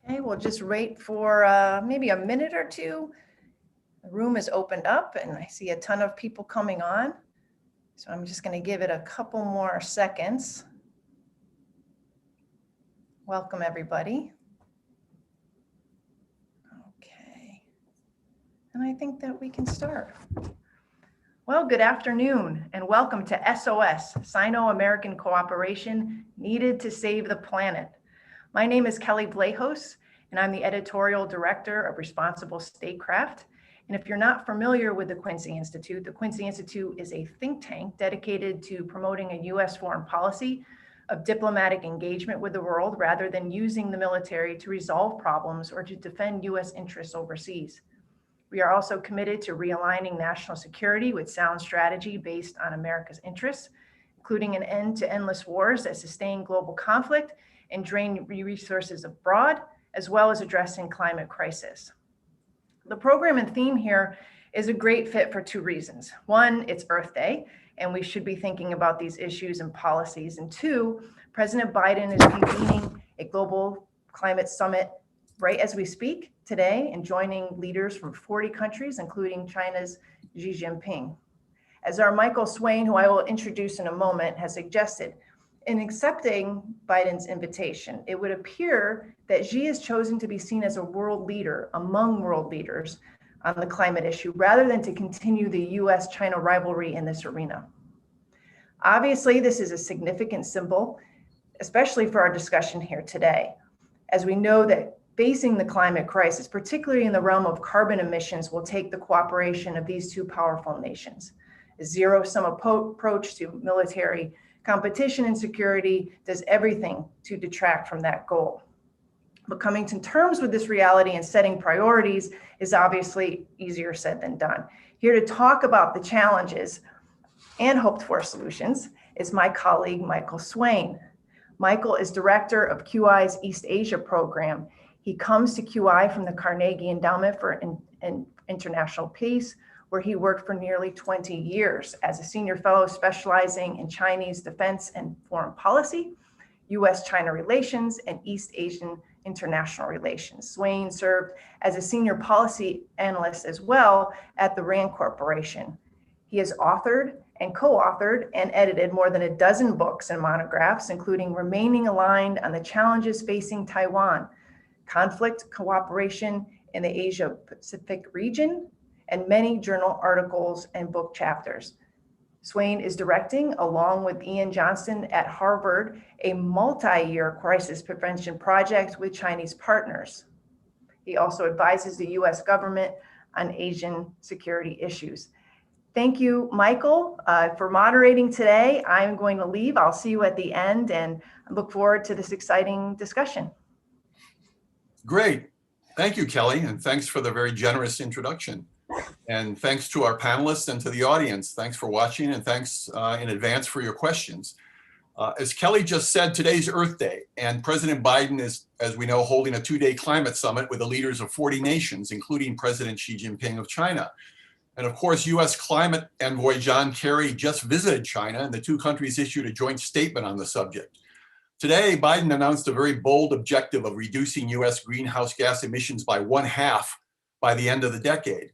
Okay, we'll just wait for maybe a minute or two. The room is opened up and I see a ton of people coming on. So I'm just going to give it a couple more seconds. Welcome, everybody. Okay, and I think that we can start. Well, good afternoon and welcome to SOS, Sino-American Cooperation Needed to Save the Planet. My name is Kelly Blahos, and I'm the editorial director of Responsible Statecraft. And if you're not familiar with the Quincy Institute is a think tank dedicated to promoting a U.S. foreign policy of diplomatic engagement with the world rather than using the military to resolve problems or to defend U.S. interests overseas. We are also committed to realigning national security with sound strategy based on America's interests, including an end to endless wars that sustain global conflict and drain resources abroad, as well as addressing climate crisis. The program and theme here is a great fit for two reasons. One, it's Earth Day, and we should be thinking about these issues and policies. And two, President Biden is convening a global climate summit right as we speak today and joining leaders from 40 countries, including China's Xi Jinping. As our Michael Swain, who I will introduce in a moment, has suggested, in accepting Biden's invitation, it would appear that Xi has chosen to be seen as a world leader among world leaders on the climate issue, rather than to continue the U.S. China rivalry in this arena. Obviously, this is a significant symbol, especially for our discussion here today, as we know that facing the climate crisis, particularly in the realm of carbon emissions, will take the cooperation of these two powerful nations. A zero-sum approach to military competition and security does everything to detract from that goal. But coming to terms with this reality and setting priorities is obviously easier said than done. Here to talk about the challenges and hoped for solutions is my colleague, Michael Swain. Michael is director of QI's East Asia program. He comes to QI from the Carnegie Endowment for International Peace, where he worked for nearly 20 years as a senior fellow specializing in Chinese defense and foreign policy, U.S. China relations, and East Asian international relations. Swain served as a senior policy analyst as well at the RAND Corporation. He has authored and co-authored and edited more than a dozen books and monographs, including Remaining Aligned on the Challenges Facing Taiwan, Conflict Cooperation in the Asia-Pacific Region, and many journal articles and book chapters. Swain is directing, along with Ian Johnston at Harvard, a multi-year crisis prevention project with Chinese partners. He also advises the US government on Asian security issues. Thank you, Michael, for moderating today. I'm going to leave. I'll see you at the end and I look forward to this exciting discussion. Great. Thank you, Kelly, and thanks for the very generous introduction. And thanks to our panelists and to the audience. Thanks for watching and thanks in advance for your questions. As Kelly just said, today's Earth Day, and President Biden is, as we know, holding a two-day climate summit with the leaders of 40 nations, including President Xi Jinping of China. And of course, U.S. climate envoy John Kerry just visited China, and the two countries issued a joint statement on the subject. Today, Biden announced a very bold objective of reducing U.S. greenhouse gas emissions by 1/2 by the end of the decade.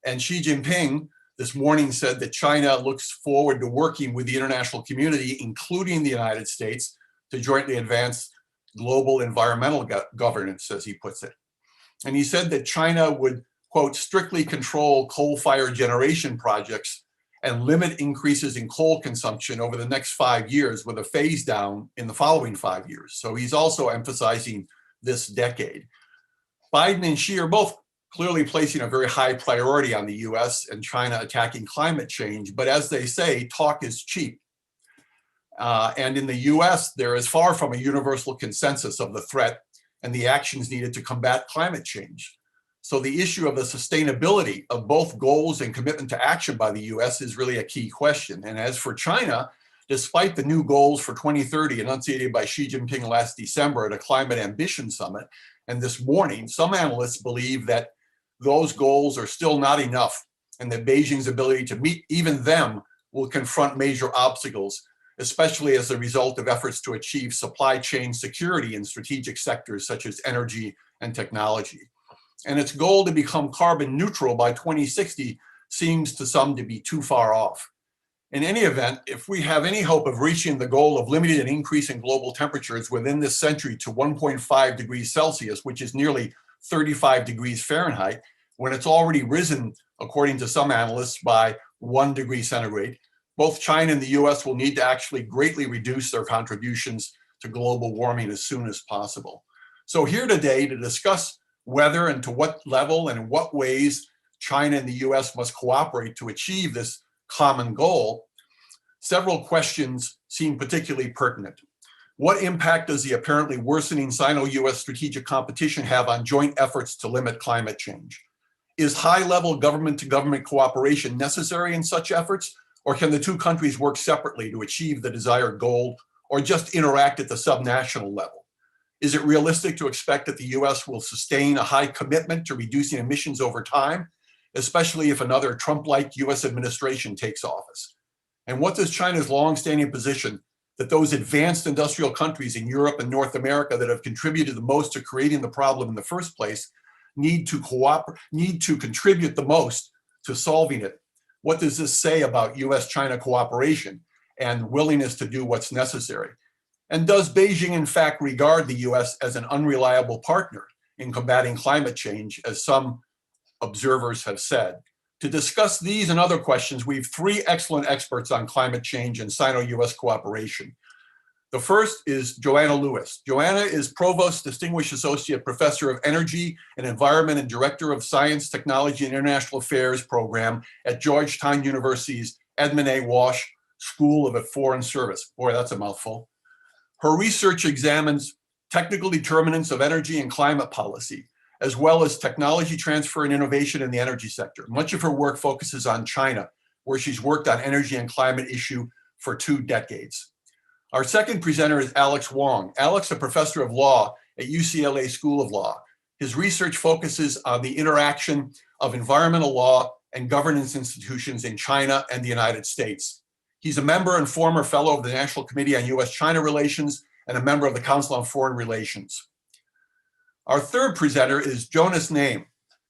And Xi Jinping this morning said that China looks forward to working with the international community, including the United States, to jointly advance global environmental governance, as he puts it. And he said that China would, quote, strictly control coal-fired generation projects and limit increases in coal consumption over the next 5 years with a phase down in the following 5 years. So he's also emphasizing this decade. Biden and Xi are both clearly placing a very high priority on the US and China attacking climate change. But as they say, talk is cheap. And in the US, there is far from a universal consensus of the threat and the actions needed to combat climate change. So the issue of the sustainability of both goals and commitment to action by the US is really a key question. And as for China, despite the new goals for 2030 enunciated by Xi Jinping last December at a climate ambition summit, and this morning, some analysts believe that those goals are still not enough and that Beijing's ability to meet even them will confront major obstacles, especially as a result of efforts to achieve supply chain security in strategic sectors such as energy and technology. And its goal to become carbon neutral by 2060 seems to some to be too far off. In any event, if we have any hope of reaching the goal of limiting an increase in global temperatures within this century to 1.5 degrees Celsius, which is nearly 35 degrees Fahrenheit, when it's already risen, according to some analysts, by 1 degree centigrade, both China and the US will need to actually greatly reduce their contributions to global warming as soon as possible. So here today to discuss whether and to what level and in what ways China and the US must cooperate to achieve this common goal, several questions seem particularly pertinent. What impact does the apparently worsening Sino-US strategic competition have on joint efforts to limit climate change? Is high-level government-to-government cooperation necessary in such efforts, or can the two countries work separately to achieve the desired goal, or just interact at the subnational level? Is it realistic to expect that the US will sustain a high commitment to reducing emissions over time, especially if another Trump-like US administration takes office? And what does China's longstanding position that those advanced industrial countries in Europe and North America that have contributed the most to creating the problem in the first place need to contribute the most to solving it? What does this say about US-China cooperation and willingness to do what's necessary? And does Beijing in fact regard the US as an unreliable partner in combating climate change, as some observers have said? To discuss these and other questions, we have three excellent experts on climate change and Sino-US cooperation. The first is Joanna Lewis. Joanna is Provost Distinguished Associate Professor of Energy and Environment and Director of Science, Technology, and International Affairs program at Georgetown University's Edmund A. Walsh School of Foreign Service. Boy, that's a mouthful. Her research examines technical determinants of energy and climate policy, as well as technology transfer and innovation in the energy sector. Much of her work focuses on China, where she's worked on energy and climate issue for 2 decades. Our second presenter is Alex Wong. Alex, a professor of law at UCLA School of Law. His research focuses on the interaction of environmental law and governance institutions in China and the United States. He's a member and former fellow of the National Committee on U.S. China Relations and a member of the Council on Foreign Relations. Our third presenter is Jonas Naim.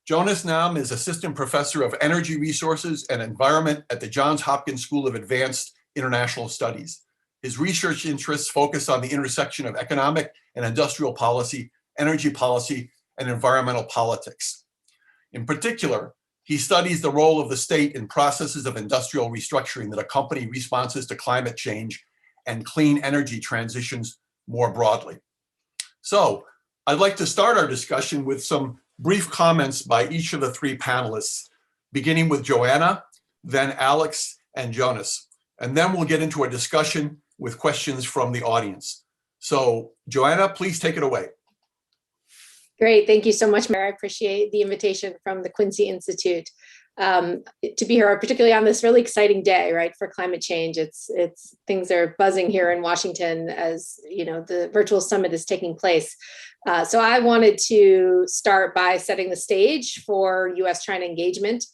Jonas Naim is Assistant Professor of Energy Resources and Environment at the Johns Hopkins School of Advanced International Studies. His research interests focus on the intersection of economic and industrial policy, energy policy, and environmental politics. In particular, he studies the role of the state in processes of industrial restructuring that accompany responses to climate change and clean energy transitions more broadly. So, I'd like to start our discussion with some brief comments by each of the three panelists, beginning with Joanna, then Alex and Jonas. And then we'll get into a discussion with questions from the audience. So Joanna, please take it away. Great, thank you so much, Mayor. I appreciate the invitation from the Quincy Institute to be here, particularly on this really exciting day, right, for climate change. It's things are buzzing here in Washington as the virtual summit is taking place. So I wanted to start by setting the stage for U.S.-China engagement,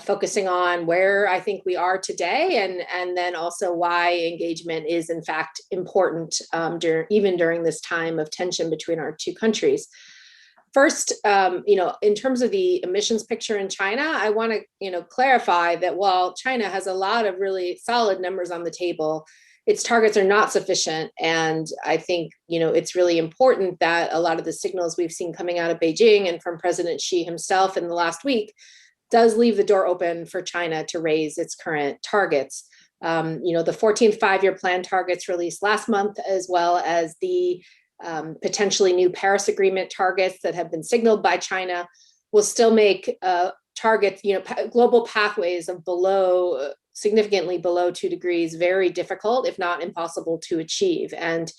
focusing on where I think we are today, and then also why engagement is in fact important even during this time of tension between our two countries. First, in terms of the emissions picture in China, I want to, clarify that while China has a lot of really solid numbers on the table, its targets are not sufficient. And I think, it's really important that a lot of the signals we've seen coming out of Beijing and from President Xi himself in the last week does leave the door open for China to raise its current targets. The 14th five-year plan targets released last month, as well as the potentially new Paris Agreement targets that have been signaled by China, will still make targets, global pathways of significantly below 2 degrees very difficult, if not impossible to achieve. And,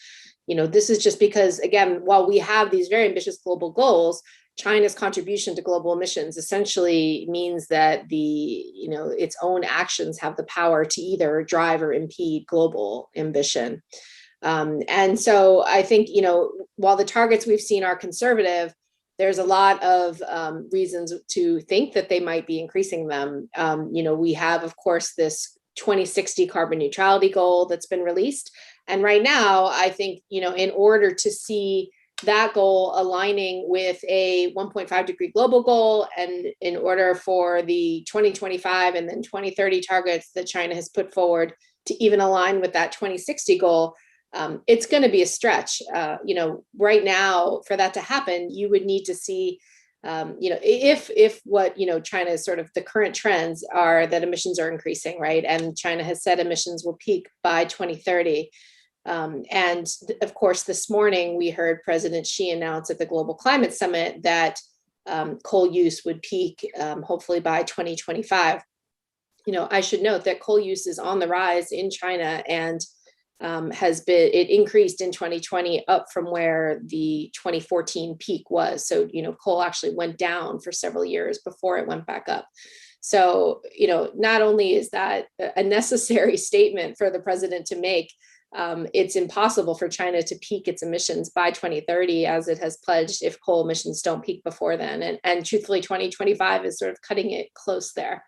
this is just because, again, while we have these very ambitious global goals, China's contribution to global emissions essentially means that its own actions have the power to either drive or impede global ambition. And so I think, while the targets we've seen are conservative, there's a lot of reasons to think that they might be increasing them. We have, of course, this 2060 carbon neutrality goal that's been released. And right now, I think, in order to see that goal aligning with a 1.5 degree global goal. And in order for the 2025 and then 2030 targets that China has put forward to even align with that 2060 goal, it's going to be a stretch. Right now, for that to happen, you would need to see, if what, China's sort of the current trends are that emissions are increasing, right? And China has said emissions will peak by 2030. And of course, this morning we heard President Xi announce at the Global Climate Summit that coal use would peak hopefully by 2025. I should note that coal use is on the rise in China and it increased in 2020 up from where the 2014 peak was. So, coal actually went down for several years before it went back up. So, not only is that a necessary statement for the president to make, it's impossible for China to peak its emissions by 2030, as it has pledged, if coal emissions don't peak before then. And truthfully, 2025 is sort of cutting it close there.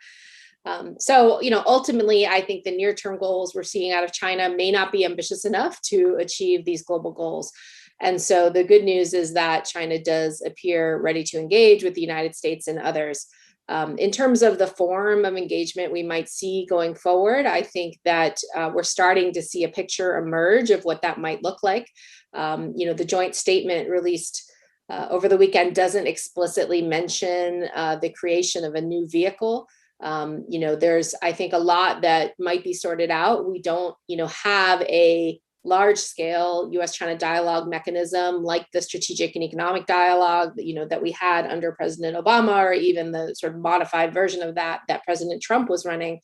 So, ultimately, I think the near-term goals we're seeing out of China may not be ambitious enough to achieve these global goals. And so the good news is that China does appear ready to engage with the United States and others. In terms of the form of engagement we might see going forward, I think that we're starting to see a picture emerge of what that might look like. The joint statement released over the weekend doesn't explicitly mention the creation of a new vehicle. There's, I think, a lot that might be sorted out. We don't, have a large scale U.S. China dialogue mechanism like the strategic and economic dialogue, that we had under President Obama, or even the sort of modified version of that President Trump was running.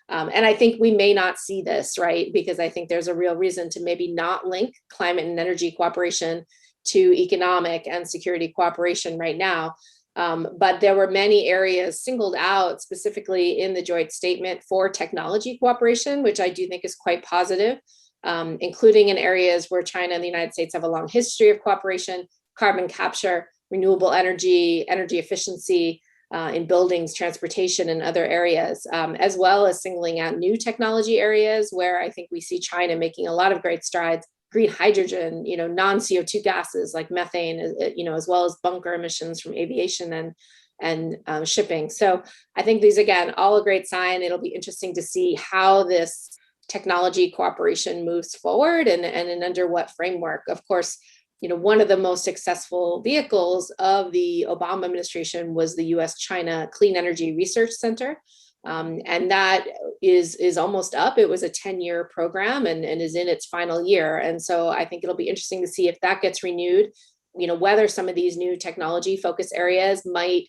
And I think we may not see this, right? Because I think there's a real reason to maybe not link climate and energy cooperation to economic and security cooperation right now. But there were many areas singled out specifically in the joint statement for technology cooperation, which I do think is quite positive, including in areas where China and the United States have a long history of cooperation: carbon capture, renewable energy, energy efficiency in buildings, transportation, and other areas, as well as singling out new technology areas where I think we see China making a lot of great strides: green hydrogen, non-CO2 gases like methane, as well as bunker emissions from aviation and shipping. So I think these, again, all a great sign. It'll be interesting to see how this technology cooperation moves forward and under what framework. Of course, one of the most successful vehicles of the Obama administration was the U.S. China Clean Energy Research Center. And that is almost up. It was a 10-year program and is in its final year. And so I think it'll be interesting to see if that gets renewed, whether some of these new technology focus areas might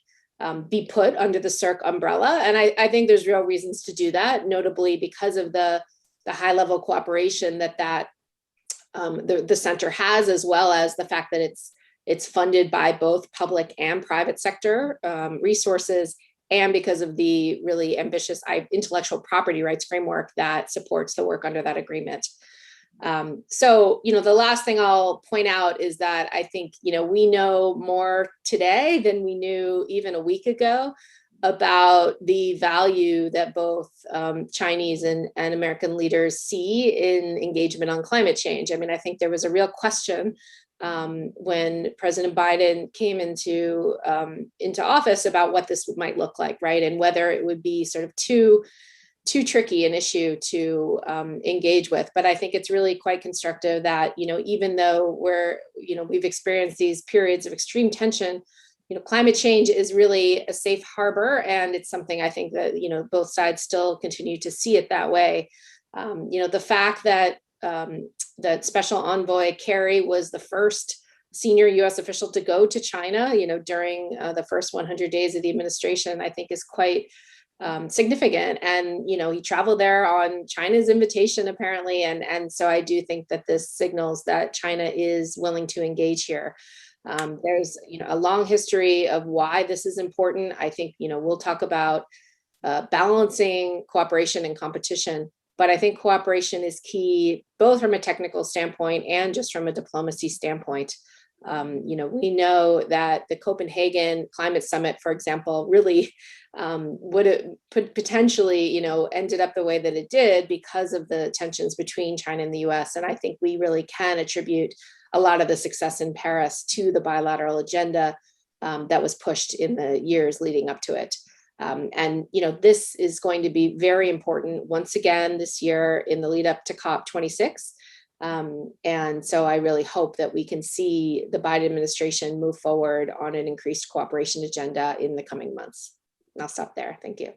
be put under the CERC umbrella. And I think there's real reasons to do that, notably because of the high level cooperation that the center has, as well as the fact that it's funded by both public and private sector resources, and because of the really ambitious intellectual property rights framework that supports the work under that agreement. So, the last thing I'll point out is that I think, we know more today than we knew even a week ago about the value that both Chinese and American leaders see in engagement on climate change. I mean, I think there was a real question when President Biden came into office about what this might look like, right? And whether it would be sort of too tricky an issue to engage with. But I think it's really quite constructive that, even though we've experienced these periods of extreme tension, climate change is really a safe harbor. And it's something I think that, both sides still continue to see it that way. The fact that that Special Envoy Kerry was the first senior U.S. official to go to China, during the first 100 days of the administration, I think is quite significant. And, he traveled there on China's invitation, apparently. And so I do think that this signals that China is willing to engage here. There's, a long history of why this is important. I think, we'll talk about balancing cooperation and competition. But I think cooperation is key, both from a technical standpoint and just from a diplomacy standpoint. We know that the Copenhagen Climate Summit, for example, really would have potentially, ended up the way that it did because of the tensions between China and the U.S. And I think we really can attribute a lot of the success in Paris to the bilateral agenda that was pushed in the years leading up to it. And this is going to be very important once again this year in the lead up to COP26. And so I really hope that we can see the Biden administration move forward on an increased cooperation agenda in the coming months. And I'll stop there. Thank you.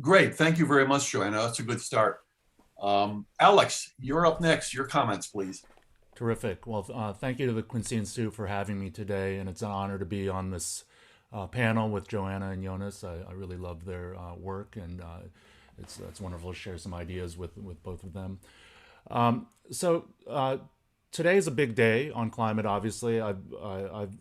Great. Thank you very much, Joanna. That's a good start. Alex, you're up next. Your comments, please. Terrific. Well, thank you to the Quincy Institute for having me today. And it's an honor to be on this panel with Joanna and Jonas. I really love their work, and it's wonderful to share some ideas with both of them. So today is a big day on climate, obviously.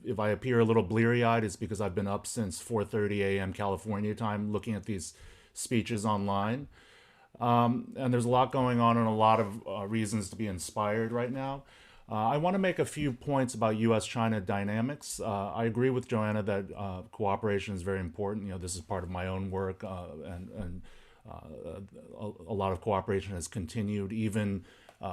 If I appear a little bleary-eyed, it's because I've been up since 4:30 a.m. California time looking at these speeches online. And there's a lot going on and a lot of reasons to be inspired right now. I want to make a few points about U.S. China dynamics. I agree with Joanna that cooperation is very important. This is part of my own work, and a lot of cooperation has continued even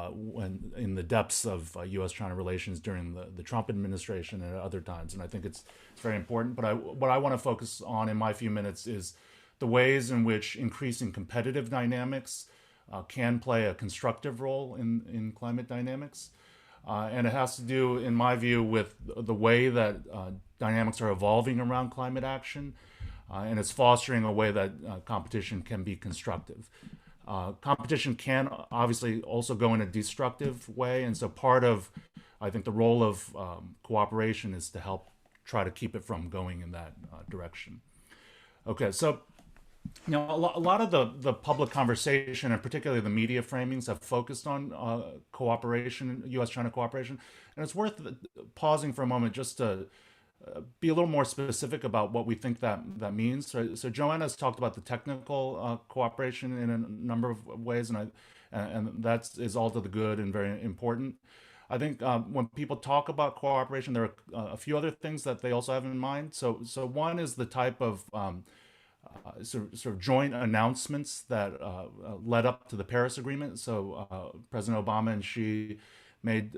when in the depths of U.S. China relations during the Trump administration and at other times. And I think it's very important. But what I want to focus on in my few minutes is the ways in which increasing competitive dynamics can play a constructive role in climate dynamics. And it has to do, in my view, with the way that dynamics are evolving around climate action, and it's fostering a way that competition can be constructive. Competition can obviously also go in a destructive way, and so part of, I think, the role of cooperation is to help try to keep it from going in that direction. Okay, so a lot of the public conversation, and particularly the media framings, have focused on cooperation, U.S.-China cooperation. And it's worth pausing for a moment just to be a little more specific about what we think that means. So Joanna has talked about the technical cooperation in a number of ways, and that is all to the good and very important. I think when people talk about cooperation, there are a few other things that they also have in mind. So one is the type of sort of joint announcements that led up to the Paris Agreement. So President Obama and Xi made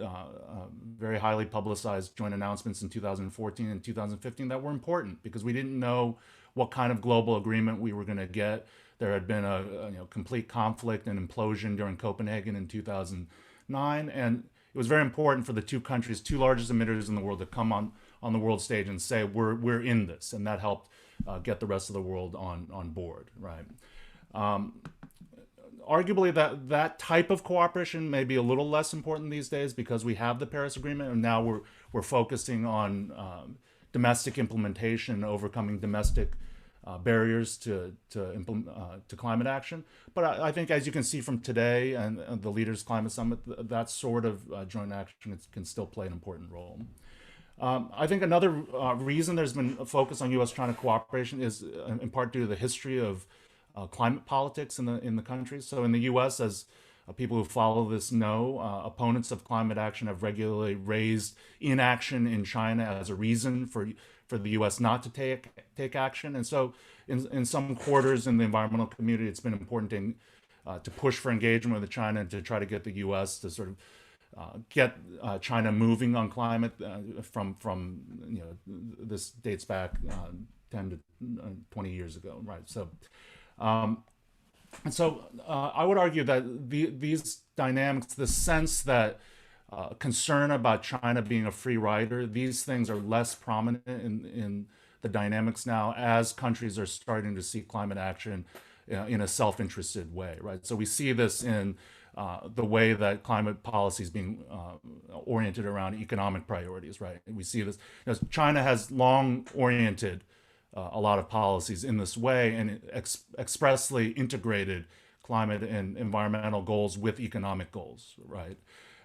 very highly publicized joint announcements in 2014 and 2015 that were important because we didn't know what kind of global agreement we were going to get. There had been a complete conflict and implosion during Copenhagen in 2009, and it was very important for the two countries, two largest emitters in the world, to come on the world stage and say we're in this, and that helped get the rest of the world on board, right? Arguably, that type of cooperation may be a little less important these days because we have the Paris Agreement, and now we're focusing on domestic implementation and overcoming domestic barriers to climate action. But I think, as you can see from today and the Leaders Climate Summit, that sort of joint action can still play an important role. I think another reason there's been a focus on U.S.-China cooperation is in part due to the history of climate politics in the country. So in the U.S., as people who follow this know, opponents of climate action have regularly raised inaction in China as a reason for the U.S. not to take action. And so in some quarters in the environmental community, it's been important to push for engagement with China and to try to get the U.S. to sort of get China moving on climate from this dates back 10 to 20 years ago, right? So, and so I would argue that these dynamics, the sense that concern about China being a free rider, these things are less prominent in the dynamics now as countries are starting to see climate action in a self-interested way, right? So we see this in the way that climate policy is being oriented around economic priorities, right? And we see this. China has long oriented a lot of policies in this way and expressly integrated climate and environmental goals with economic goals, right?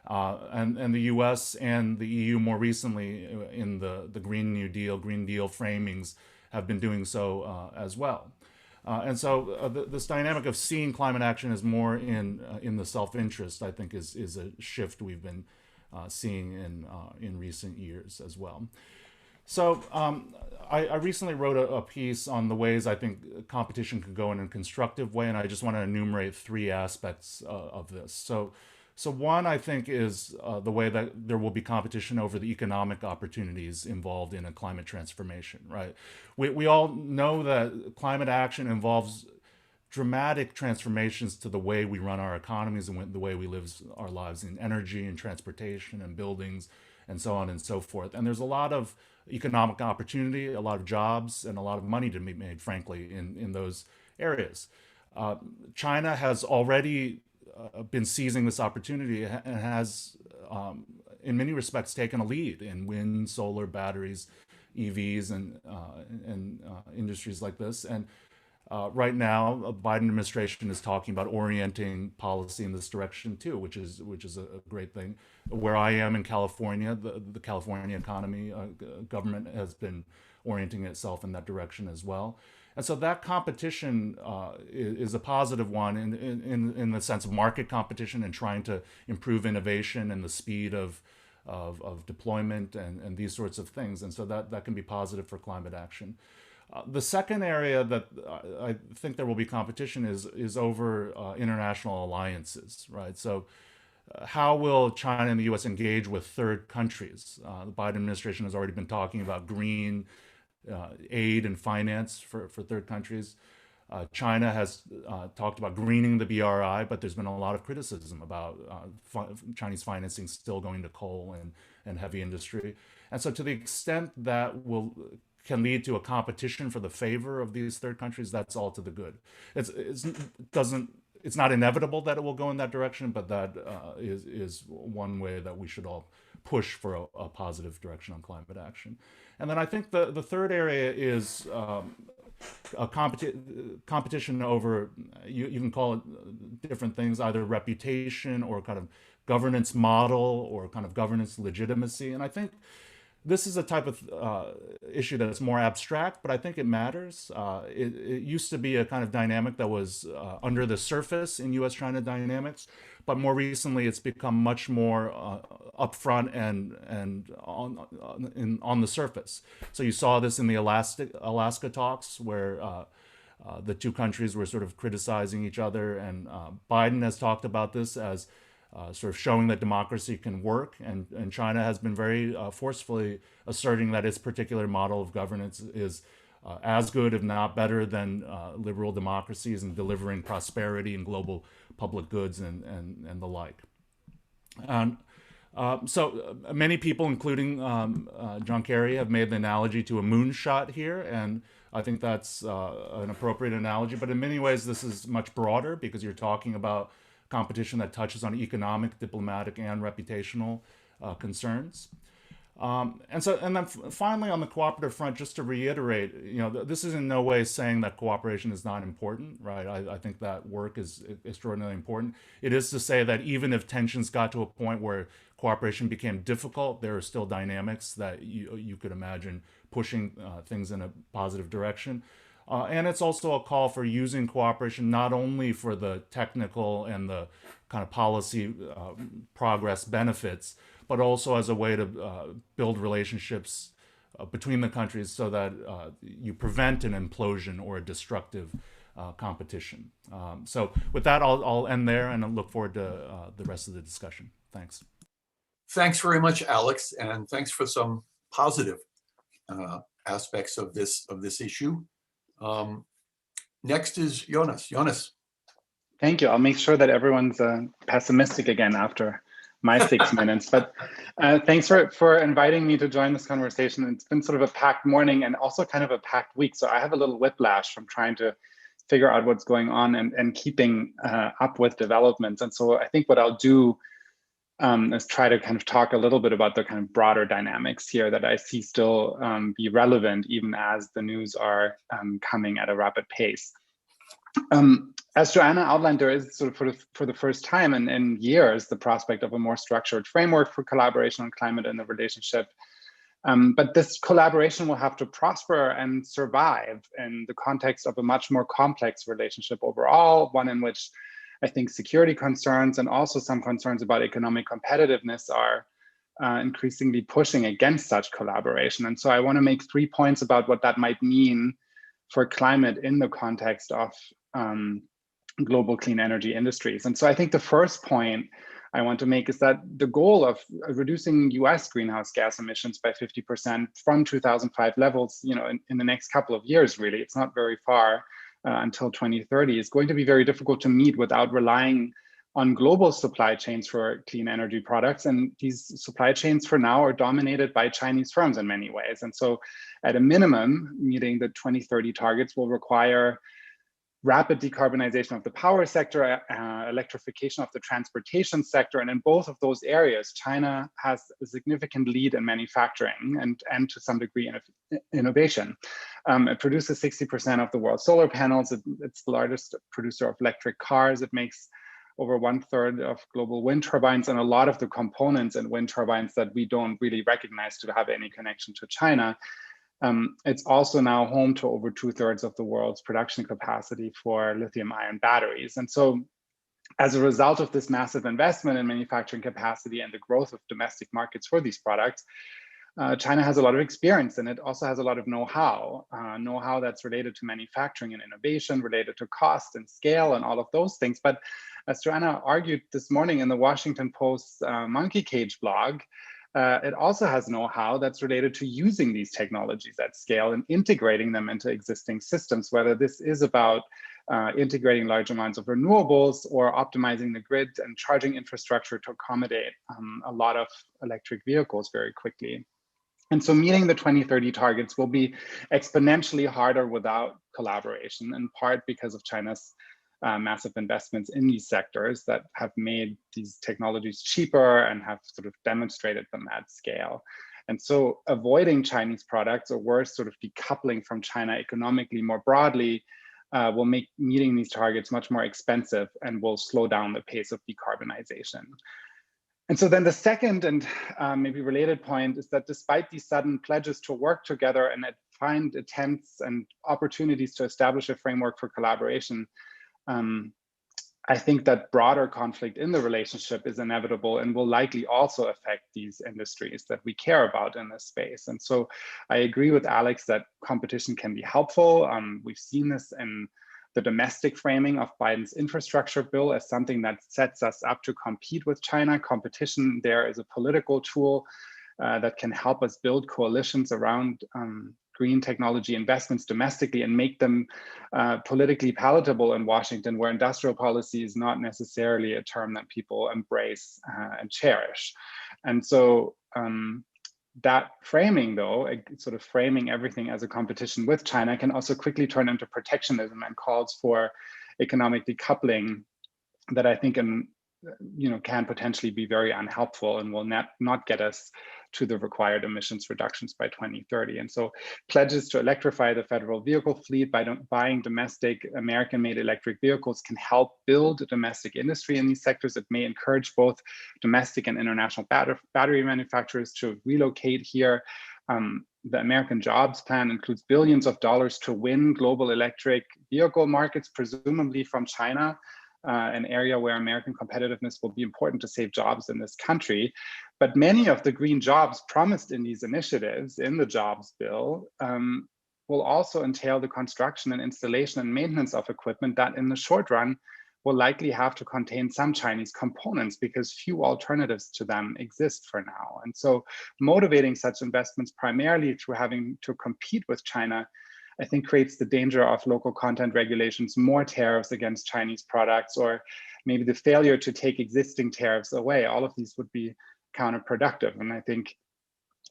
And the U.S. and the EU more recently in the Green New Deal, Green Deal framings have been doing so as well. And so this dynamic of seeing climate action as more in the self-interest, I think, is a shift we've been seeing in recent years as well. So I recently wrote a piece on the ways I think competition can go in a constructive way, and I just want to enumerate three aspects of this. So So one, I think, is the way that there will be competition over the economic opportunities involved in a climate transformation, right? We all know that climate action involves dramatic transformations to the way we run our economies and the way we live our lives in energy and transportation and buildings and so on and so forth. And there's a lot of economic opportunity, a lot of jobs, and a lot of money to be made, frankly, in those areas. China has already been seizing this opportunity and has, in many respects, taken a lead in wind, solar, batteries, EVs, and industries like this. And right now, the Biden administration is talking about orienting policy in this direction too, which is a great thing. Where I am in California, the California economy government has been orienting itself in that direction as well. And so that competition is a positive one in the sense of market competition and trying to improve innovation and the speed of deployment and these sorts of things. And so that can be positive for climate action. The second area that I think there will be competition is over international alliances, right? So how will China and the US engage with third countries? The Biden administration has already been talking about green aid and finance for third countries. China has talked about greening the BRI, but there's been a lot of criticism about Chinese financing still going to coal and heavy industry. And so to the extent that can lead to a competition for the favor of these third countries, that's all to the good. It's not inevitable that it will go in that direction, but that is one way that we should all push for a positive direction on climate action. And then I think the third area is a competition over, you can call it different things, either reputation or kind of governance model or kind of governance legitimacy. And I think this is a type of issue that's more abstract, but I think it matters. It used to be a kind of dynamic that was under the surface in U.S. China dynamics, but more recently it's become much more upfront and on the surface. So you saw this in the Alaska talks, where the two countries were sort of criticizing each other, and Biden has talked about this as sort of showing that democracy can work, and China has been very forcefully asserting that its particular model of governance is as good, if not better, than liberal democracies in delivering prosperity and global public goods and the like. And so many people, including John Kerry, have made the analogy to a moonshot here, and I think that's an appropriate analogy. But in many ways, this is much broader because you're talking about competition that touches on economic, diplomatic, and reputational concerns. And then finally, on the cooperative front, just to reiterate, this is in no way saying that cooperation is not important, right? I think that work is extraordinarily important. It is to say that even if tensions got to a point where cooperation became difficult, there are still dynamics that you could imagine pushing things in a positive direction. And it's also a call for using cooperation not only for the technical and the kind of policy progress benefits, but also as a way to build relationships between the countries so that you prevent an implosion or a destructive competition. So with that, I'll end there and I look forward to the rest of the discussion. Thanks. Thanks very much, Alex, and thanks for some positive aspects of this issue. Next is Jonas. Jonas. Thank you. I'll make sure that everyone's pessimistic again after my 6 minutes. But thanks for inviting me to join this conversation. It's been sort of a packed morning and also kind of a packed week. So I have a little whiplash from trying to figure out what's going on and keeping up with developments. And so I think what I'll do is try to kind of talk a little bit about the kind of broader dynamics here that I see still be relevant even as the news are coming at a rapid pace. As Joanna outlined, there is sort of for the first time in years the prospect of a more structured framework for collaboration on climate in the relationship. But this collaboration will have to prosper and survive in the context of a much more complex relationship overall, one in which I think security concerns and also some concerns about economic competitiveness are increasingly pushing against such collaboration. And so I want to make 3 points about what that might mean for climate in the context of global clean energy industries. And so I think the first point I want to make is that the goal of reducing US greenhouse gas emissions by 50% from 2005 levels, in the next couple of years, really, it's not very far until 2030, is going to be very difficult to meet without relying on global supply chains for clean energy products. And these supply chains for now are dominated by Chinese firms in many ways. And so at a minimum, meeting the 2030 targets will require rapid decarbonization of the power sector, electrification of the transportation sector. And in both of those areas, China has a significant lead in manufacturing and to some degree innovation. It produces 60% of the world's solar panels. It's the largest producer of electric cars. It makes over 1/3 of global wind turbines, and a lot of the components in wind turbines that we don't really recognize to have any connection to China. It's also now home to over 2/3 of the world's production capacity for lithium-ion batteries. And so as a result of this massive investment in manufacturing capacity and the growth of domestic markets for these products, China has a lot of experience, and it also has a lot of know-how that's related to manufacturing and innovation, related to cost and scale and all of those things. But as Joanna argued this morning in the Washington Post Monkey Cage blog, it also has know-how that's related to using these technologies at scale and integrating them into existing systems, whether this is about integrating large amounts of renewables or optimizing the grid and charging infrastructure to accommodate a lot of electric vehicles very quickly. And so meeting the 2030 targets will be exponentially harder without collaboration, in part because of China's massive investments in these sectors that have made these technologies cheaper and have sort of demonstrated them at scale. And so avoiding Chinese products, or worse, sort of decoupling from China economically more broadly, will make meeting these targets much more expensive and will slow down the pace of decarbonization. And so then the second and maybe related point is that despite these sudden pledges to work together and find attempts and opportunities to establish a framework for collaboration, I think that broader conflict in the relationship is inevitable and will likely also affect these industries that we care about in this space. And so I agree with Alex that competition can be helpful. We've seen this in the domestic framing of Biden's infrastructure bill as something that sets us up to compete with China. Competition there is a political tool that can help us build coalitions around green technology investments domestically and make them politically palatable in Washington, where industrial policy is not necessarily a term that people embrace and cherish. And so that framing, though, sort of framing everything as a competition with China, can also quickly turn into protectionism and calls for economic decoupling that I think can potentially be very unhelpful and will not get us to the required emissions reductions by 2030. And so pledges to electrify the federal vehicle fleet by buying domestic American-made electric vehicles can help build a domestic industry in these sectors. It may encourage both domestic and international battery manufacturers to relocate here. The American Jobs Plan includes billions of dollars to win global electric vehicle markets, presumably from China, an area where American competitiveness will be important to save jobs in this country. But many of the green jobs promised in these initiatives in the jobs bill will also entail the construction and installation and maintenance of equipment that in the short run will likely have to contain some Chinese components because few alternatives to them exist for now. And so motivating such investments primarily through having to compete with China, I think, creates the danger of local content regulations, more tariffs against Chinese products, or maybe the failure to take existing tariffs away. All of these would be counterproductive. And I think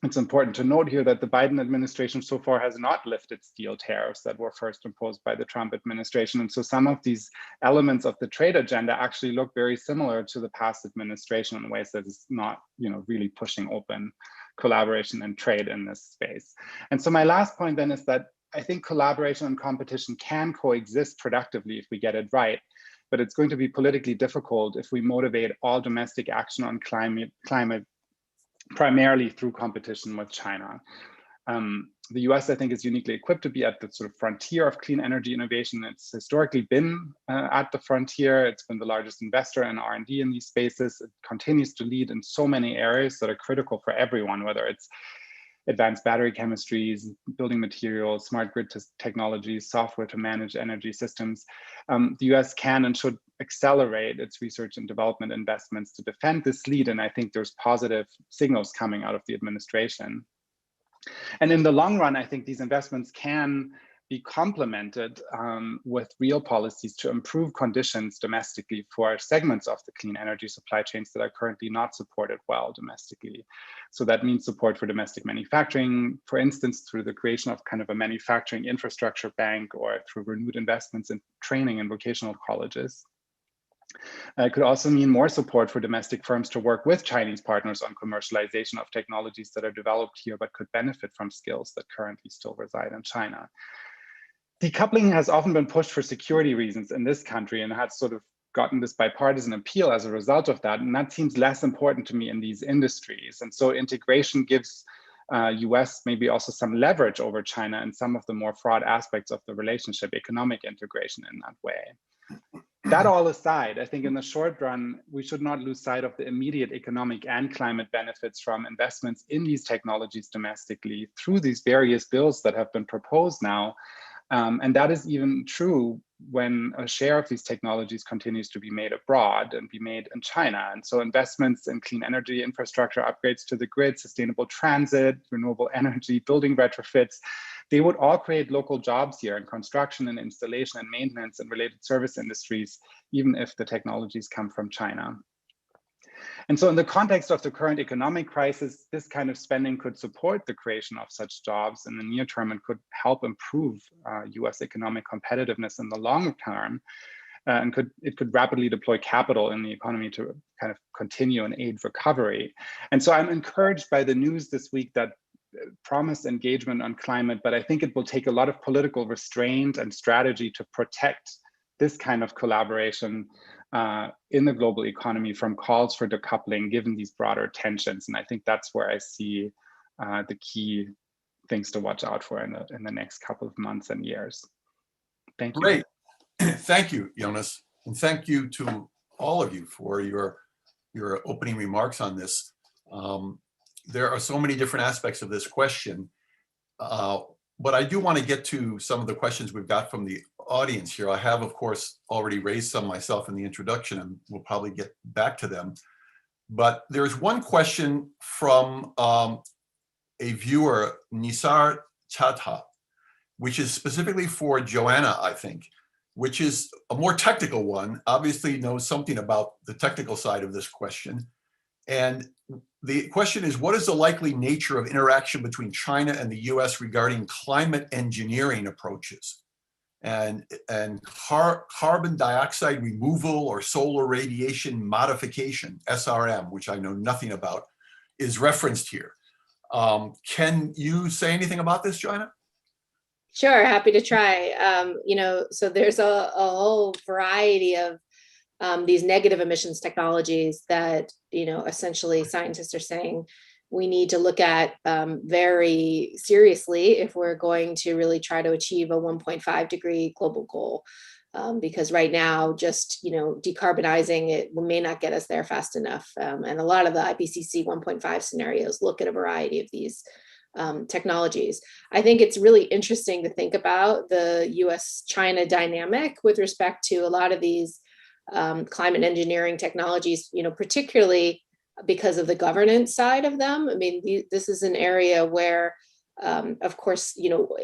it's important to note here that the Biden administration so far has not lifted steel tariffs that were first imposed by the Trump administration. And so some of these elements of the trade agenda actually look very similar to the past administration in ways that is not, really pushing open collaboration and trade in this space. And so my last point then is that I think collaboration and competition can coexist productively if we get it right, but it's going to be politically difficult if we motivate all domestic action on climate primarily through competition with China. The US, I think, is uniquely equipped to be at the sort of frontier of clean energy innovation. It's historically been at the frontier. It's been the largest investor in R&D in these spaces. It continues to lead in so many areas that are critical for everyone, whether it's advanced battery chemistries, building materials, smart grid technologies, software to manage energy systems, the US can and should accelerate its research and development investments to defend this lead. And I think there's positive signals coming out of the administration. And in the long run, I think these investments can be complemented with real policies to improve conditions domestically for segments of the clean energy supply chains that are currently not supported well domestically. So that means support for domestic manufacturing, for instance, through the creation of kind of a manufacturing infrastructure bank or through renewed investments in training in vocational colleges. It could also mean more support for domestic firms to work with Chinese partners on commercialization of technologies that are developed here but could benefit from skills that currently still reside in China. Decoupling has often been pushed for security reasons in this country and has sort of gotten this bipartisan appeal as a result of that. And that seems less important to me in these industries. And so integration gives US maybe also some leverage over China in some of the more fraught aspects of the relationship, economic integration in that way. That all aside, I think in the short run, we should not lose sight of the immediate economic and climate benefits from investments in these technologies domestically through these various bills that have been proposed now. And that is even true when a share of these technologies continues to be made abroad and be made in China. And so investments in clean energy infrastructure, upgrades to the grid, sustainable transit, renewable energy, building retrofits, they would all create local jobs here in construction and installation and maintenance and related service industries, even if the technologies come from China. And so in the context of the current economic crisis, this kind of spending could support the creation of such jobs in the near term and could help improve US economic competitiveness in the long term. And it could rapidly deploy capital in the economy to kind of continue and aid recovery. And so I'm encouraged by the news this week that promised engagement on climate, but I think it will take a lot of political restraint and strategy to protect this kind of collaboration in the global economy from calls for decoupling, given these broader tensions. And I think that's where I see the key things to watch out for in the next couple of months and years. Thank you. Great. Thank you, Jonas. And thank you to all of you for your opening remarks on this. There are so many different aspects of this question, but I do want to get to some of the questions we've got from the audience here. I have, of course, already raised some myself in the introduction, and we'll probably get back to them. But there's one question from a viewer, Nisar Chatha, which is specifically for Joanna, I think, which is a more technical one, obviously knows something about the technical side of this question. And the question is, what is the likely nature of interaction between China and the US regarding climate engineering approaches and carbon dioxide removal or solar radiation modification, SRM, which I know nothing about, is referenced here. Can you say anything about this, Joanna? Sure, happy to try. So there's a whole variety of these negative emissions technologies that, essentially scientists are saying we need to look at very seriously if we're going to really try to achieve a 1.5 degree global goal. Because right now, just decarbonizing it may not get us there fast enough. And a lot of the IPCC 1.5 scenarios look at a variety of these technologies. I think it's really interesting to think about the U.S.-China dynamic with respect to a lot of these climate engineering technologies, particularly because of the governance side of them. I mean, this is an area where, of course,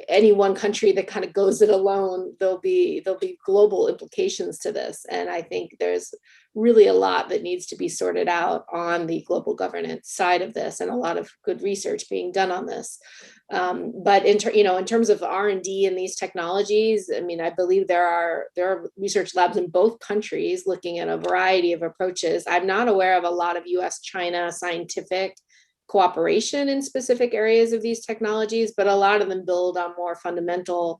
any one country that kind of goes it alone, there'll be global implications to this. And I think there's really a lot that needs to be sorted out on the global governance side of this, and a lot of good research being done on this. But in terms of R&D in these technologies, I mean, I believe there are research labs in both countries looking at a variety of approaches. I'm not aware of a lot of U.S.-China scientific cooperation in specific areas of these technologies, but a lot of them build on more fundamental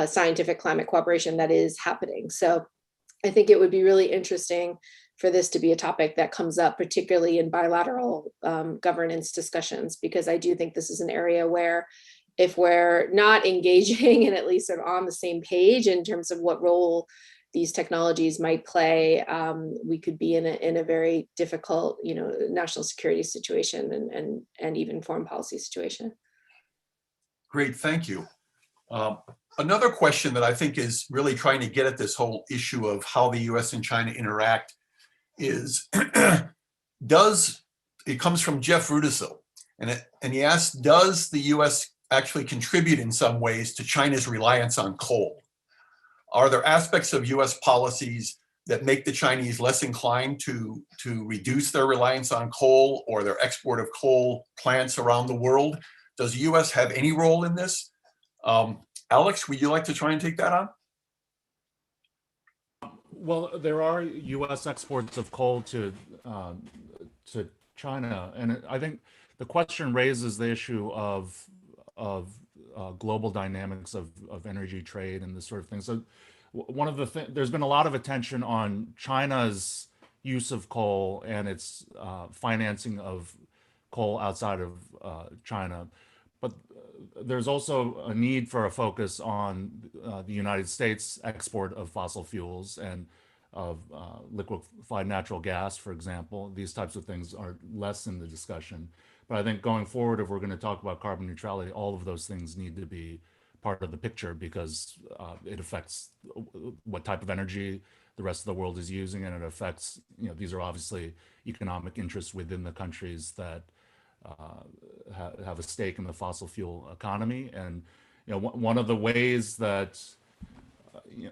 scientific climate cooperation that is happening. So I think it would be really interesting for this to be a topic that comes up, particularly in bilateral governance discussions, because I do think this is an area where if we're not engaging and at least sort of on the same page in terms of what role these technologies might play, we could be in a very difficult, national security situation and even foreign policy situation. Great, thank you. Another question that I think is really trying to get at this whole issue of how the US and China interact is, it comes from Jeff Rudisil, and he asks, does the US actually contribute in some ways to China's reliance on coal? Are there aspects of US policies that make the Chinese less inclined to reduce their reliance on coal or their export of coal plants around the world? Does the US have any role in this? Alex, would you like to try and take that on? Well, there are U.S. exports of coal to China, and I think the question raises the issue of global dynamics of energy trade and this sort of thing. So, one of the there's been a lot of attention on China's use of coal and its financing of coal outside of China, but there's also a need for a focus on the United States export of fossil fuels and of liquefied natural gas, for example. These types of things are less in the discussion. But I think going forward, if we're going to talk about carbon neutrality, all of those things need to be part of the picture because it affects what type of energy the rest of the world is using, and it affects, these are obviously economic interests within the countries that have a stake in the fossil fuel economy. And one of the ways that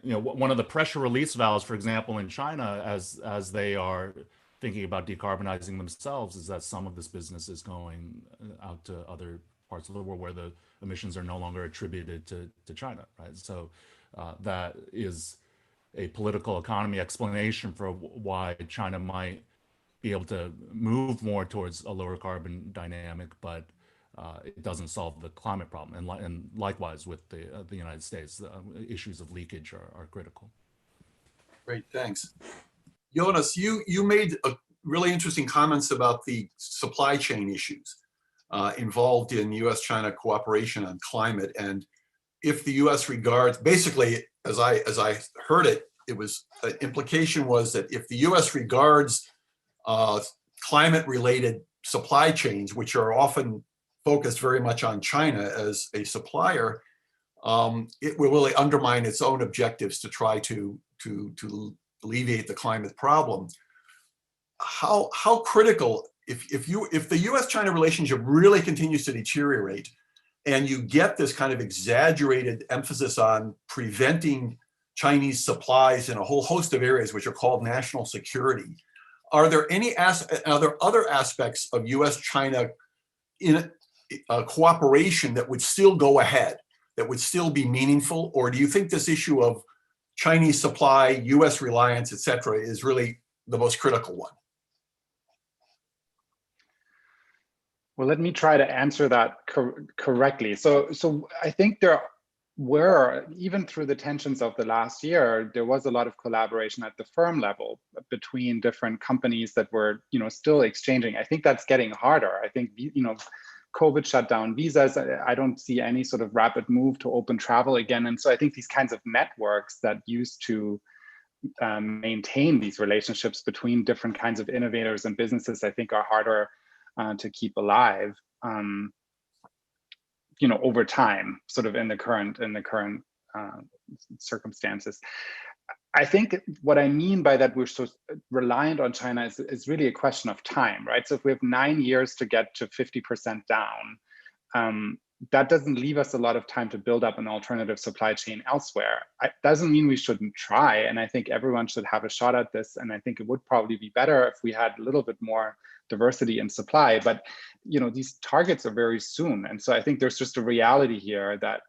one of the pressure release valves, for example, in China, as they are thinking about decarbonizing themselves, is that some of this business is going out to other parts of the world where the emissions are no longer attributed to China, right? So that is a political economy explanation for why China might be able to move more towards a lower carbon dynamic, but it doesn't solve the climate problem. And likewise with the United States, the issues of leakage are critical. Great, thanks. Jonas, you made really interesting comments about the supply chain issues involved in U.S.-China cooperation on climate. And if the U.S. regards, basically, as I heard it, the implication was that if the U.S. regards climate-related supply chains, which are often focused very much on China as a supplier, it will really undermine its own objectives to try to alleviate the climate problem. How critical, if the U.S.-China relationship really continues to deteriorate, and you get this kind of exaggerated emphasis on preventing Chinese supplies in a whole host of areas which are called national security, are there other aspects of U.S.-China in cooperation that would still go ahead, that would still be meaningful? Or do you think this issue of Chinese supply, U.S. reliance, et cetera, is really the most critical one? Well, let me try to answer that correctly. So I think there were, even through the tensions of the last year, there was a lot of collaboration at the firm level between different companies that were, still exchanging. I think that's getting harder. I think, COVID shut down visas. I don't see any sort of rapid move to open travel again. And so I think these kinds of networks that used to maintain these relationships between different kinds of innovators and businesses, I think are harder to keep alive, over time, sort of in the current circumstances. I think what I mean by that we're so reliant on China is really a question of time, right? So if we have 9 years to get to 50% down, that doesn't leave us a lot of time to build up an alternative supply chain elsewhere. It doesn't mean we shouldn't try, and I think everyone should have a shot at this, and I think it would probably be better if we had a little bit more diversity in supply, but these targets are very soon, and so I think there's just a reality here that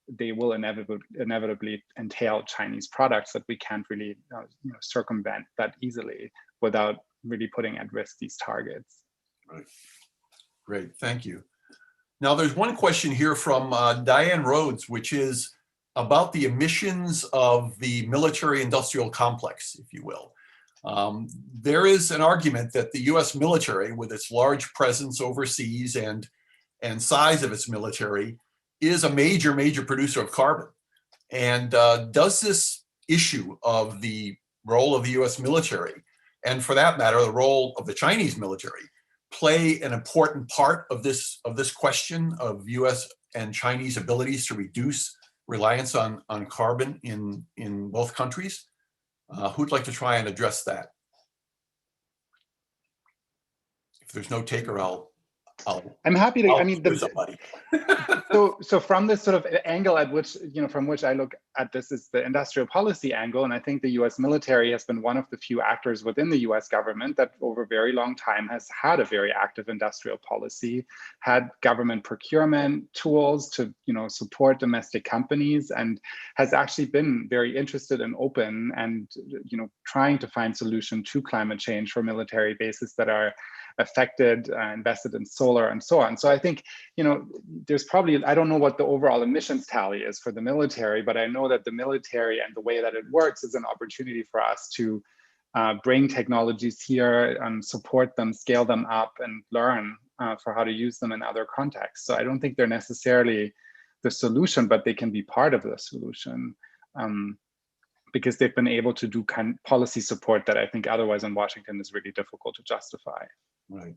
they will inevitably entail Chinese products that we can't really circumvent that easily without really putting at risk these targets. Right. Great, thank you. Now there's one question here from Diane Rhodes, which is about the emissions of the military-industrial complex, if you will. There is an argument that the US military, with its large presence overseas and size of its military, is a major producer of carbon. And does this issue of the role of the US military, and for that matter, the role of the Chinese military, play an important part of this question of U.S. and Chinese abilities to reduce reliance on carbon in both countries? Who'd like to try and address that? If there's no taker, I'm happy to. I mean, somebody. so from this sort of angle at which, from which I look at this is the industrial policy angle, and I think the U.S. military has been one of the few actors within the U.S. government that over a very long time has had a very active industrial policy, had government procurement tools to, support domestic companies, and has actually been very interested and open and, trying to find solution to climate change for military bases that are affected, invested in solar and so on. So I think, there's probably, I don't know what the overall emissions tally is for the military, but I know that the military and the way that it works is an opportunity for us to bring technologies here and support them, scale them up, and learn for how to use them in other contexts. So I don't think they're necessarily the solution, but they can be part of the solution. Because they've been able to do policy support that I think otherwise in Washington is really difficult to justify. Right.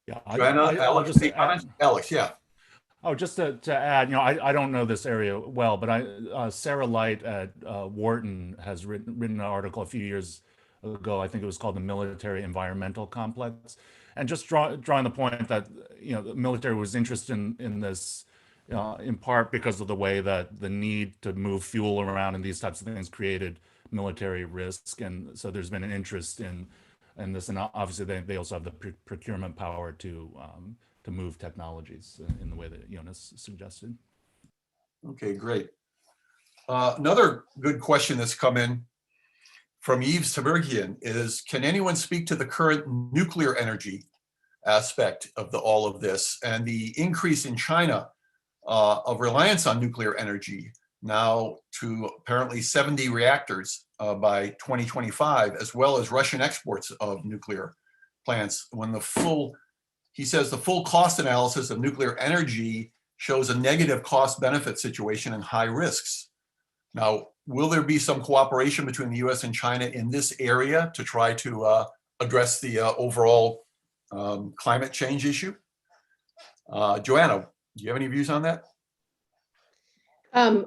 Yeah, Alex, yeah. Oh, just to add, I don't know this area well, but Sarah Light at Wharton has written an article a few years ago. I think it was called The Military Environmental Complex, and just drawing the point that the military was interested in this in part because of the way that the need to move fuel around and these types of things created military risk, and so there's been an interest in this, and obviously they also have the procurement power to move technologies in the way that Jonas suggested. Okay, great. Another good question that's come in from Yves Tabergian is, can anyone speak to the current nuclear energy aspect of all of this and the increase in China of reliance on nuclear energy now to apparently 70 reactors by 2025, as well as Russian exports of nuclear plants, when he says the full cost analysis of nuclear energy shows a negative cost benefit situation and high risks. Now, will there be some cooperation between the US and China in this area to try to address the overall climate change issue? Joanna, do you have any views on that?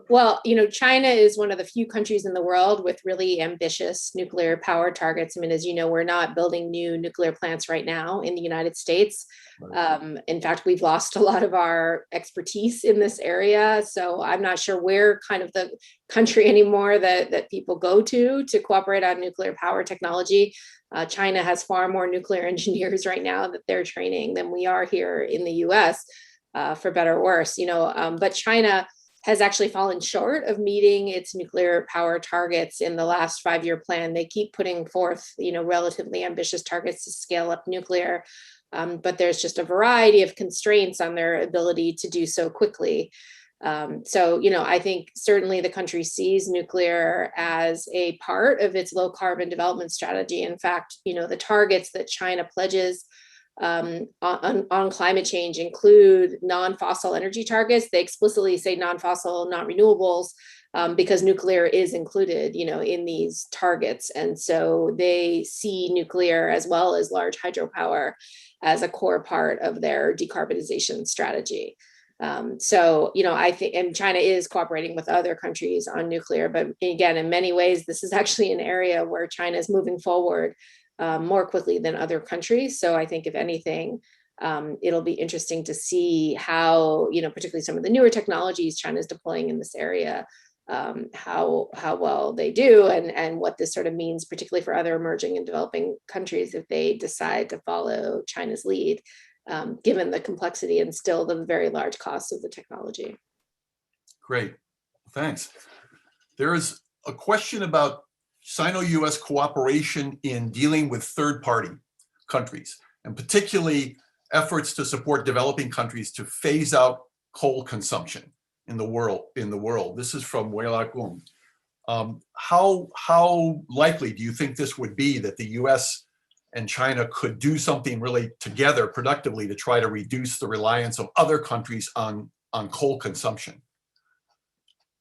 Well, China is one of the few countries in the world with really ambitious nuclear power targets. I mean, as you know, we're not building new nuclear plants right now in the United States. Right. In fact, we've lost a lot of our expertise in this area. So I'm not sure we're kind of the country anymore that people go to cooperate on nuclear power technology. China has far more nuclear engineers right now that they're training than we are here in the US, for better or worse, but China has actually fallen short of meeting its nuclear power targets in the last 5-year plan. They keep putting forth, relatively ambitious targets to scale up nuclear, but there's just a variety of constraints on their ability to do so quickly. So, I think certainly the country sees nuclear as a part of its low carbon development strategy. In fact, the targets that China pledges on climate change include non-fossil energy targets. They explicitly say non-fossil, not renewables, because nuclear is included, in these targets. And so they see nuclear as well as large hydropower as a core part of their decarbonization strategy. So, I think, and China is cooperating with other countries on nuclear, but again, in many ways, this is actually an area where China is moving forward more quickly than other countries. So I think if anything, it'll be interesting to see how, particularly some of the newer technologies China is deploying in this area, how well they do and what this sort of means, particularly for other emerging and developing countries if they decide to follow China's lead, given the complexity and still the very large costs of the technology. Great, thanks. There is a question about Sino-US cooperation in dealing with third-party countries, and particularly efforts to support developing countries to phase out coal consumption in the world. This is from Weila Gung. How likely do you think this would be that the US and China could do something really together productively to try to reduce the reliance of other countries on coal consumption?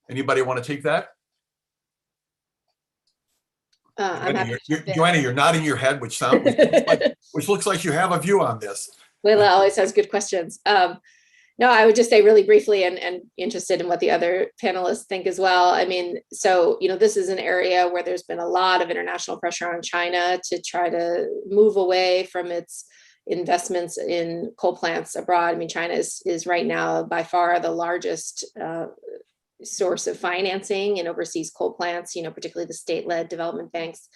Anybody want to take that? I'm happy to jump in. Joanna, you're nodding your head, which looks like you have a view on this. Layla always has good questions. No, I would just say really briefly and interested in what the other panelists think as well. I mean, so, this is an area where there's been a lot of international pressure on China to try to move away from its investments in coal plants abroad. I mean, China is right now by far the largest source of financing in overseas coal plants, particularly the state-led development banks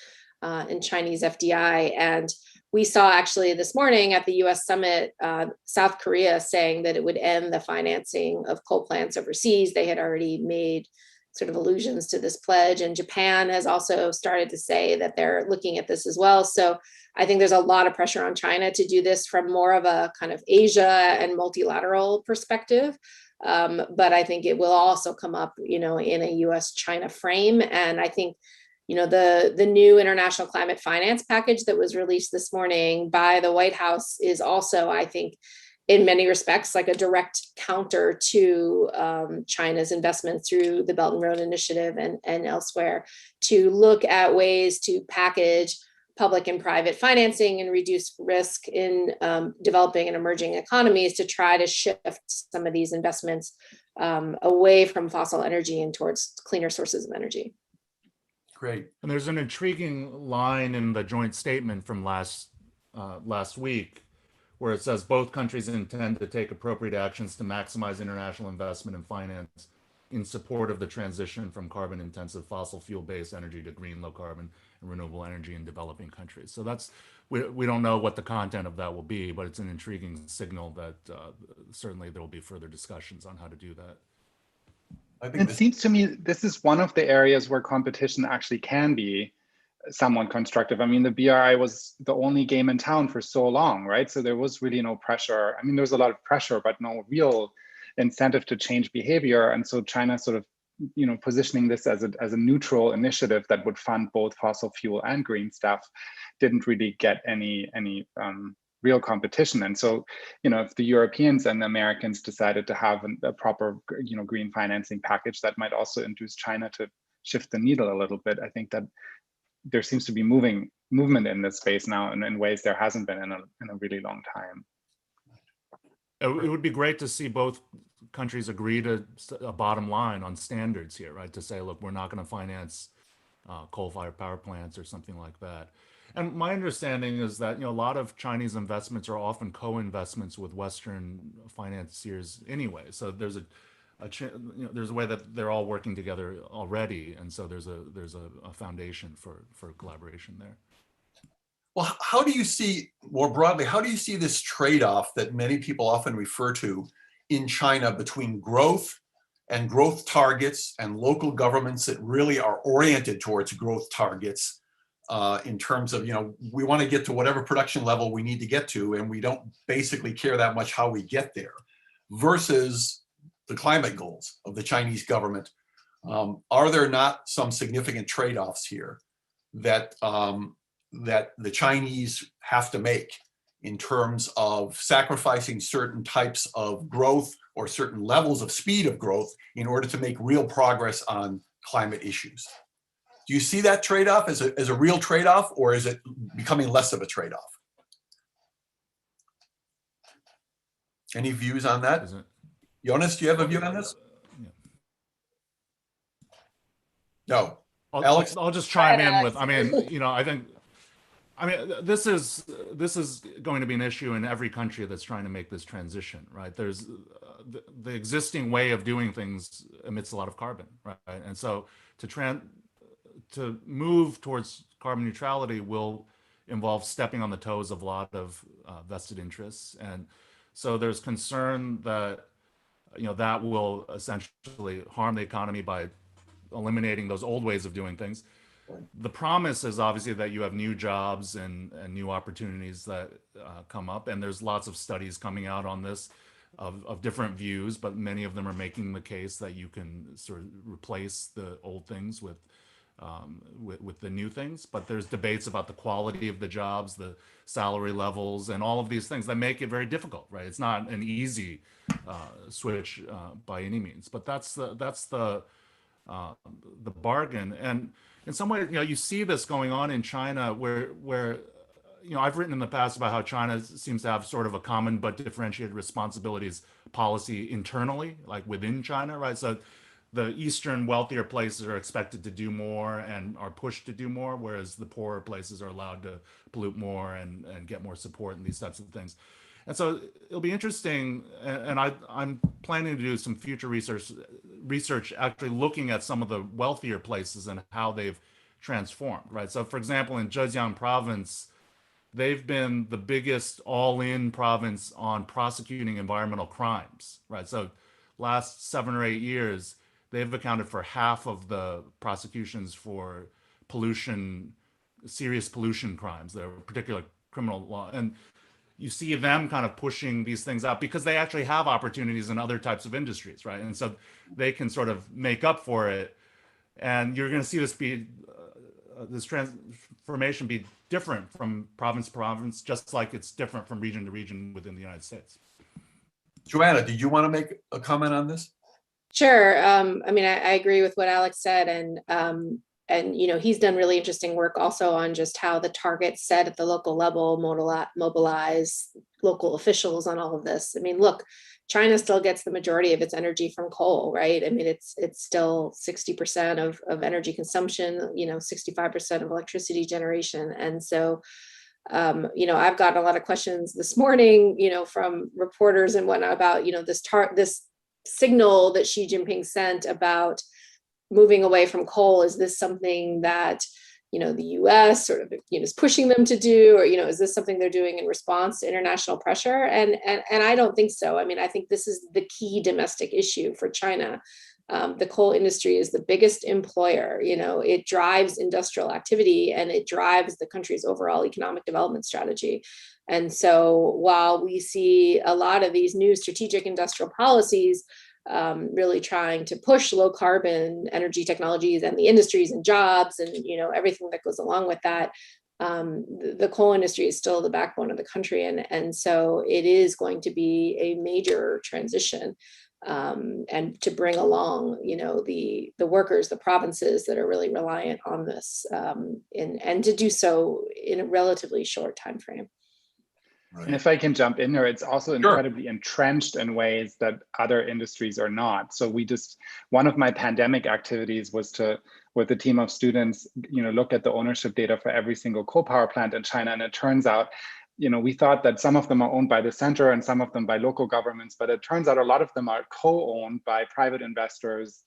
and Chinese FDI. And we saw actually this morning at the U.S. summit, South Korea saying that it would end the financing of coal plants overseas. They had already made sort of allusions to this pledge, and Japan has also started to say that they're looking at this as well. So I think there's a lot of pressure on China to do this from more of a kind of Asia and multilateral perspective. But I think it will also come up, in a U.S. China frame. And I think the new international climate finance package that was released this morning by the White House is also, I think, in many respects, like a direct counter to China's investment through the Belt and Road Initiative and elsewhere, to look at ways to package public and private financing and reduce risk in developing and emerging economies to try to shift some of these investments away from fossil energy and towards cleaner sources of energy. Great. And there's an intriguing line in the joint statement from last week, where it says both countries intend to take appropriate actions to maximize international investment and finance in support of the transition from carbon-intensive fossil fuel-based energy to green, low-carbon, and renewable energy in developing countries. So we don't know what the content of that will be, but it's an intriguing signal that certainly there will be further discussions on how to do that. It seems to me this is one of the areas where competition actually can be somewhat constructive. I mean, the BRI was the only game in town for so long, right? So there was really no pressure. I mean, there's a lot of pressure, but no real incentive to change behavior. And so China sort of, positioning this as a neutral initiative that would fund both fossil fuel and green stuff didn't really get any real competition. And so, if the Europeans and the Americans decided to have a proper, green financing package, that might also induce China to shift the needle a little bit. I think that there seems to be movement in this space now in ways there hasn't been in a really long time. It would be great to see both countries agree to a bottom line on standards here, right? To say, look, we're not going to finance coal-fired power plants or something like that. And my understanding is that a lot of Chinese investments are often co-investments with Western financiers anyway. So there's there's a way that they're all working together already, and so there's a foundation for collaboration there. Well, how do you see, more broadly, how do you see this trade-off that many people often refer to in China between growth and growth targets and local governments that really are oriented towards growth targets in terms of, we want to get to whatever production level we need to get to, and we don't basically care that much how we get there, versus the climate goals of the Chinese government? Are there not some significant trade-offs here that that the Chinese have to make in terms of sacrificing certain types of growth or certain levels of speed of growth in order to make real progress on climate issues? Do you see that trade-off as a real trade-off, or is it becoming less of a trade-off? Any views on that? Jonas, do you have a view on this? No. Alex? I'll just chime in with, this is going to be an issue in every country that's trying to make this transition, right? There's the existing way of doing things emits a lot of carbon, right? And so to move towards carbon neutrality will involve stepping on the toes of a lot of vested interests. And so there's concern that, that will essentially harm the economy by eliminating those old ways of doing things. The promise is obviously that you have new jobs and new opportunities that come up. And there's lots of studies coming out on this of different views, but many of them are making the case that you can sort of replace the old things with the new things. But there's debates about the quality of the jobs, the salary levels, and all of these things that make it very difficult, right? It's not an easy switch by any means, but that's the uh, the bargain. And in some ways, you see this going on in China where I've written in the past about how China seems to have sort of a common but differentiated responsibilities policy internally, like within China, right? So the Eastern wealthier places are expected to do more and are pushed to do more, whereas the poorer places are allowed to pollute more and get more support and these types of things. And so it'll be interesting, and I'm planning to do some future research actually looking at some of the wealthier places and how they've transformed, right? So for example, in Zhejiang province, they've been the biggest all-in province on prosecuting environmental crimes, right? So last 7 or 8 years, they've accounted for half of the prosecutions for pollution, serious pollution crimes, their particular criminal law. And you see them kind of pushing these things out because they actually have opportunities in other types of industries, right? And so they can sort of make up for it. And you're going to see this transformation be different from province to province, just like it's different from region to region within the United States. Joanna, did you want to make a comment on this? Sure. I mean, I agree with what Alex said, and he's done really interesting work also on just how the targets set at the local level mobilize local officials on all of this. I mean, look, China still gets the majority of its energy from coal, right? I mean, it's still 60% of energy consumption, 65% of electricity generation. And so, I've gotten a lot of questions this morning, from reporters and whatnot about, this signal that Xi Jinping sent about moving away from coal. Is this something that, the U.S. sort of, is pushing them to do, or, is this something they're doing in response to international pressure? And I don't think so. I mean, I think this is the key domestic issue for China. The coal industry is the biggest employer. It drives industrial activity and it drives the country's overall economic development strategy. And so while we see a lot of these new strategic industrial policies really trying to push low carbon energy technologies and the industries and jobs and everything that goes along with that, the coal industry is still the backbone of the country, and so it is going to be a major transition, and to bring along the workers, the provinces that are really reliant on this, and to do so in a relatively short time frame. Right. And if I can jump in there, it's also Sure. incredibly entrenched in ways that other industries are not. So one of my pandemic activities was to, with a team of students, look at the ownership data for every single coal power plant in China. And it turns out, we thought that some of them are owned by the center and some of them by local governments, but it turns out a lot of them are co-owned by private investors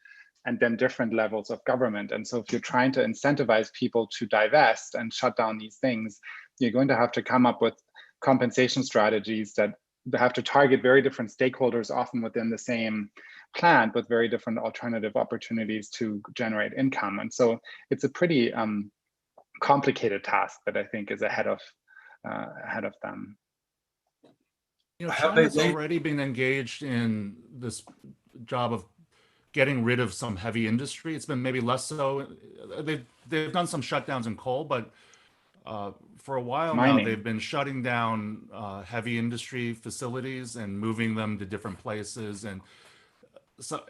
and then different levels of government. And so if you're trying to incentivize people to divest and shut down these things, you're going to have to come up with compensation strategies that have to target very different stakeholders, often within the same plant, with very different alternative opportunities to generate income. And so it's a pretty complicated task that I think is ahead of them. China's already been engaged in this job of getting rid of some heavy industry. It's been maybe less so. They've done some shutdowns in coal, but for a while Mining. now, they've been shutting down heavy industry facilities and moving them to different places. And so,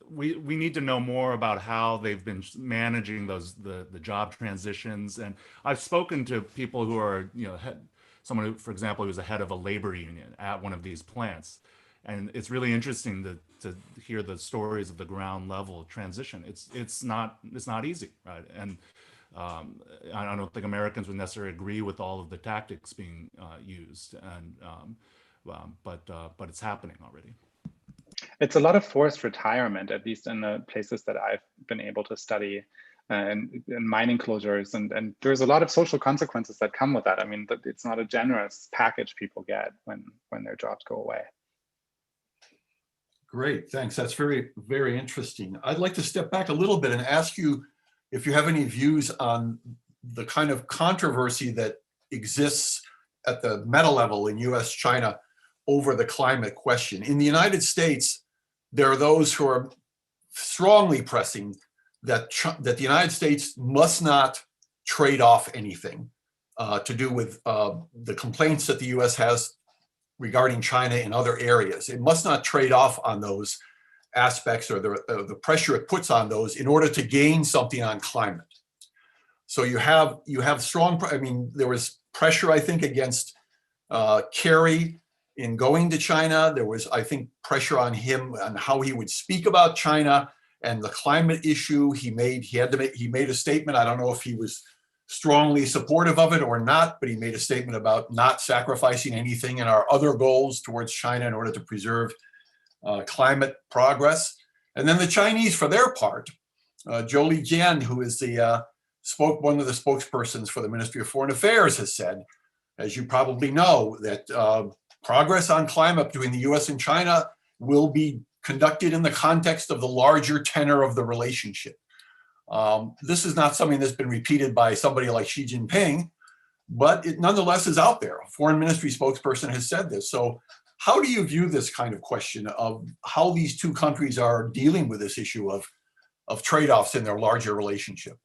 we need to know more about how they've been managing the job transitions. And I've spoken to people who are, someone who, for example, who was a head of a labor union at one of these plants. And it's really interesting to hear the stories of the ground level transition. It's not easy, right? And I don't think Americans would necessarily agree with all of the tactics being used, but it's happening already. It's a lot of forced retirement, at least in the places that I've been able to study, and mining closures, and there's a lot of social consequences that come with that. I mean, it's not a generous package people get when their jobs go away. Great, thanks. That's very, very interesting. I'd like to step back a little bit and ask you if you have any views on the kind of controversy that exists at the meta level in U.S. China over the climate question. In the United States, there are those who are strongly pressing that the United States must not trade off anything to do with the complaints that the U.S. has regarding China in other areas. It must not trade off on those aspects or the pressure it puts on those in order to gain something on climate. So you have strong, I mean, there was pressure, I think, against Kerry in going to China. There was, I think, pressure on him on how he would speak about China and the climate issue. He made a statement. I don't know if he was strongly supportive of it or not, but he made a statement about not sacrificing anything in our other goals towards China in order to preserve climate progress. And then the Chinese, for their part, Zhou Lijian, who is one of the spokespersons for the Ministry of Foreign Affairs, has said, as you probably know, that progress on climate between the US and China will be conducted in the context of the larger tenor of the relationship. This is not something that's been repeated by somebody like Xi Jinping, but it nonetheless is out there. A foreign ministry spokesperson has said this. So how do you view this kind of question of how these two countries are dealing with this issue of trade-offs in their larger relationship?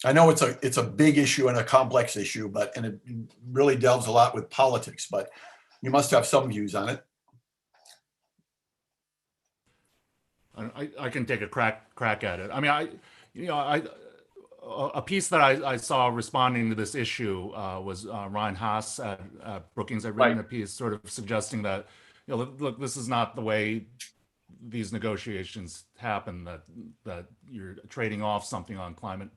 I know it's a big issue and a complex issue, and it really delves a lot with politics, but you must have some views on it. I can take a crack at it. I mean, a piece that I saw responding to this issue was Ryan Haas at Brookings had written a piece sort of suggesting that, look, this is not the way these negotiations happen, that you're trading off something on climate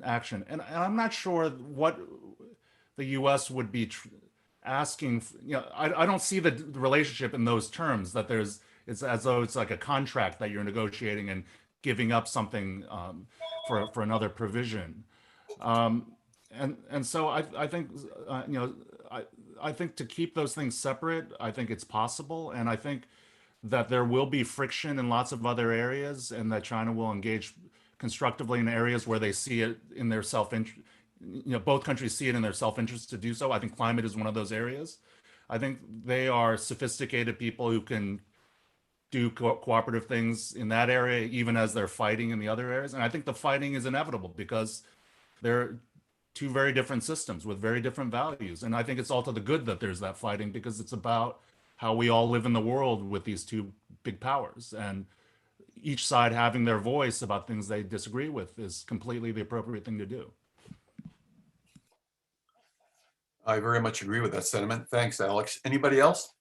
action. And I'm not sure what the US would be asking. I don't see the relationship in those terms, that it's as though it's like a contract that you're negotiating and giving up something for another provision. And so I think, I think to keep those things separate, I think it's possible. And I think that there will be friction in lots of other areas, and that China will engage constructively in areas where they see it in their self-interest. Both countries see it in their self-interest to do so. I think climate is one of those areas. I think they are sophisticated people who can do cooperative things in that area, even as they're fighting in the other areas. And I think the fighting is inevitable because they're two very different systems with very different values. And I think it's all to the good that there's that fighting, because it's about how we all live in the world with these two big powers. And each side having their voice about things they disagree with is completely the appropriate thing to do. I very much agree with that sentiment. Thanks, Alex. Anybody else?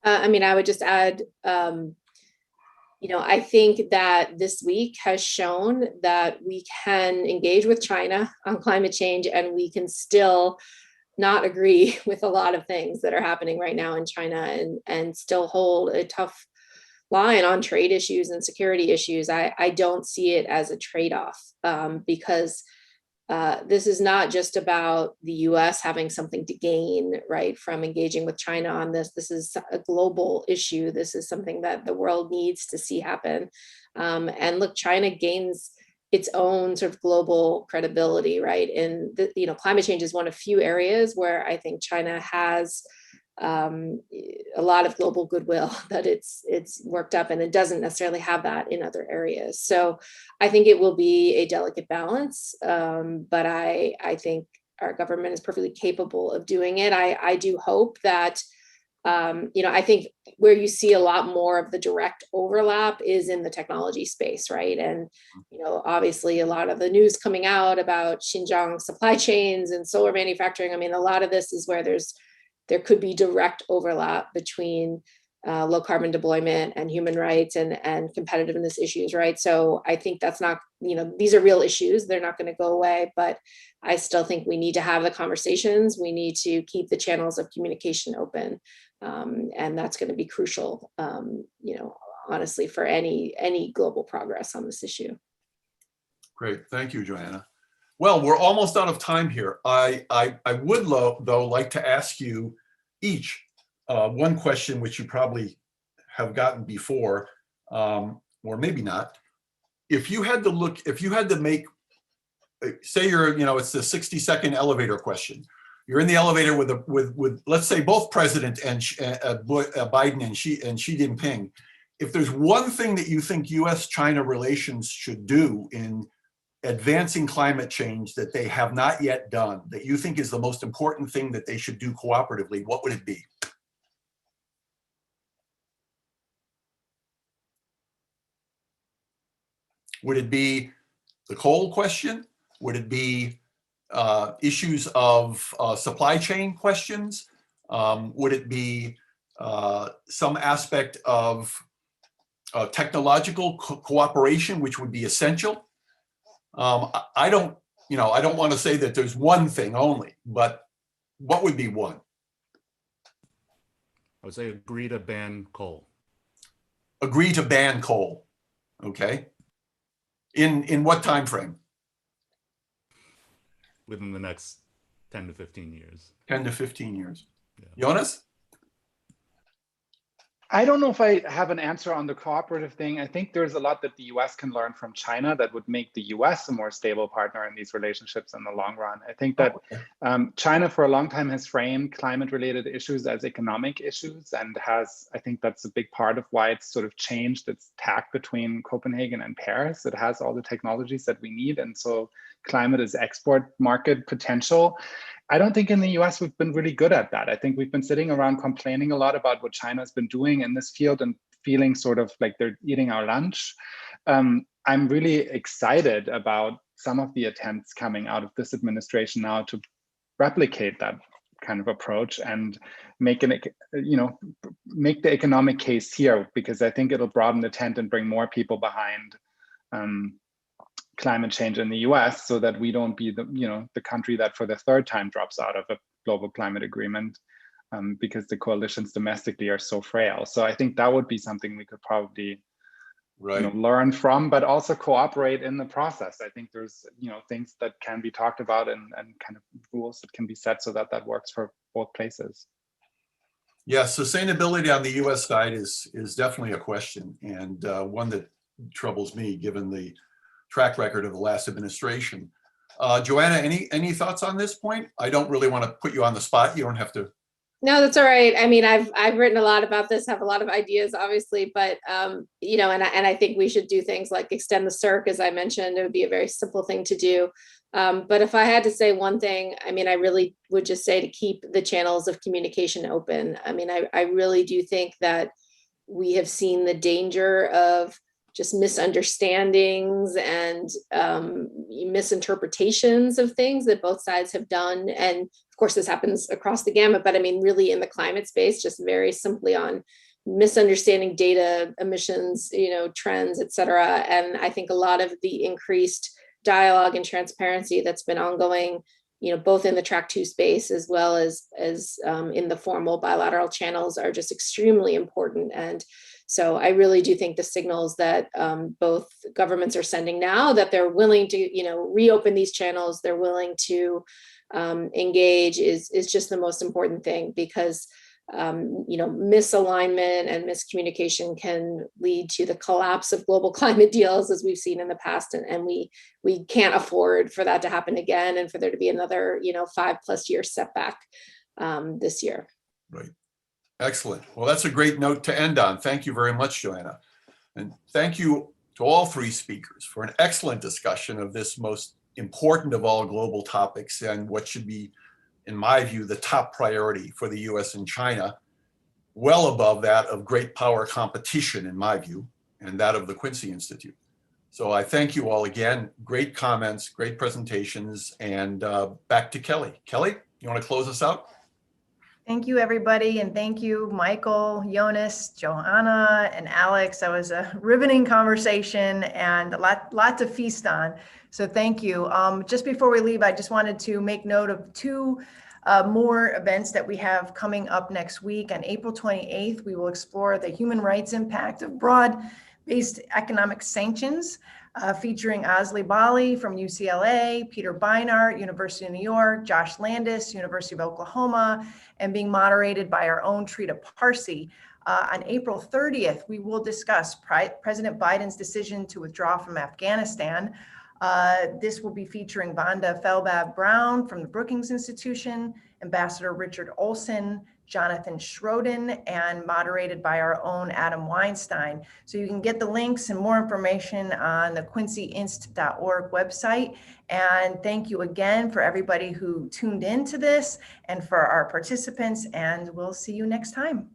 I mean, I would just add, I think that this week has shown that we can engage with China on climate change, and we can still not agree with a lot of things that are happening right now in China, and still hold a tough line on trade issues and security issues. I don't see it as a trade-off, because this is not just about the US having something to gain, right, from engaging with China on this. This is a global issue. This is something that the world needs to see happen. And look, China gains its own sort of global credibility, right? And climate change is one of few areas where I think China has a lot of global goodwill that it's worked up, and it doesn't necessarily have that in other areas. So I think it will be a delicate balance, but I think our government is perfectly capable of doing it. I do hope that, I think where you see a lot more of the direct overlap is in the technology space, right? And, obviously a lot of the news coming out about Xinjiang supply chains and solar manufacturing, I mean, a lot of this is where there could be direct overlap between low carbon deployment and human rights and competitiveness issues, right? So I think that's not, these are real issues. They're not going to go away, but I still think we need to have the conversations. We need to keep the channels of communication open. And that's going to be crucial, honestly, for any global progress on this issue. Great. Thank you, Joanna. Well, we're almost out of time here. I would, though, like to ask you each one question, which you probably have gotten before, or maybe not. If you had to make, say it's the 60-second elevator question. You're in the elevator with let's say both President and Biden and Xi Jinping. If there's one thing that you think U.S.-China relations should do in advancing climate change that they have not yet done, that you think is the most important thing that they should do cooperatively, what would it be? Would it be the coal question? Would it be issues of supply chain questions? Would it be some aspect of technological cooperation, which would be essential? I don't want to say that there's one thing only, but what would be one? I would say agree to ban coal. Agree to ban coal. Okay. In what time frame? Within the next 10 to 15 years. 10 to 15 years. Yeah. Jonas? I don't know if I have an answer on the cooperative thing. I think there's a lot that the US can learn from China that would make the US a more stable partner in these relationships in the long run. I think that China for a long time has framed climate-related issues as economic issues and I think that's a big part of why it's sort of changed its tack between Copenhagen and Paris. It has all the technologies that we need, and so climate is export market potential. I don't think in the US we've been really good at that. I think we've been sitting around complaining a lot about what China's been doing in this field and feeling sort of like they're eating our lunch. I'm really excited about some of the attempts coming out of this administration now to replicate that kind of approach and make make the economic case here, because I think it'll broaden the tent and bring more people behind climate change in the US, so that we don't be the country that for the third time drops out of a global climate agreement because the coalitions domestically are so frail. So I think that would be something we could probably learn from, but also cooperate in the process. I think there's things that can be talked about and kind of rules that can be set so that that works for both places. Yeah, sustainability on the US side is definitely a question, and one that troubles me given the track record of the last administration. Joanna, any thoughts on this point? I don't really want to put you on the spot. You don't have to. No, that's all right. I mean, I've written a lot about this, have a lot of ideas, obviously, but and I think we should do things like extend the CIRC, as I mentioned. It would be a very simple thing to do. But if I had to say one thing, I mean, I really would just say to keep the channels of communication open. I mean, I really do think that we have seen the danger of just misunderstandings and misinterpretations of things that both sides have done. And of course, this happens across the gamut, but I mean, really in the climate space, just very simply on misunderstanding data, emissions, trends, et cetera. And I think a lot of the increased dialogue and transparency that's been ongoing, both in the track 2 space as well as in the formal bilateral channels are just extremely important. And so I really do think the signals that both governments are sending now, that they're willing to, reopen these channels, they're willing to engage is just the most important thing, because misalignment and miscommunication can lead to the collapse of global climate deals, as we've seen in the past, and we can't afford for that to happen again, and for there to be another 5+ year setback this year. Right. Excellent. Well, that's a great note to end on. Thank you very much, Joanna. And thank you to all 3 speakers for an excellent discussion of this most important of all global topics, and what should be, in my view, the top priority for the US and China, well above that of great power competition, in my view, and that of the Quincy Institute. So I thank you all again. Great comments, great presentations, and back to Kelly. Kelly, you want to close us out? Thank you, everybody. And thank you, Michael, Jonas, Johanna, and Alex. That was a riveting conversation and a lot to feast on. So thank you. Just before we leave, I just wanted to make note of 2 more events that we have coming up next week. On April 28th, we will explore the human rights impact of broad-based economic sanctions, featuring Asli Bali from UCLA, Peter Beinart, University of New York, Josh Landis, University of Oklahoma, and being moderated by our own Trita Parsi. On April 30th, we will discuss President Biden's decision to withdraw from Afghanistan. This will be featuring Vonda Felbab-Brown from the Brookings Institution, Ambassador Richard Olson, Jonathan Schroden, and moderated by our own Adam Weinstein. So you can get the links and more information on the quincyinst.org website. And thank you again for everybody who tuned into this and for our participants, and we'll see you next time.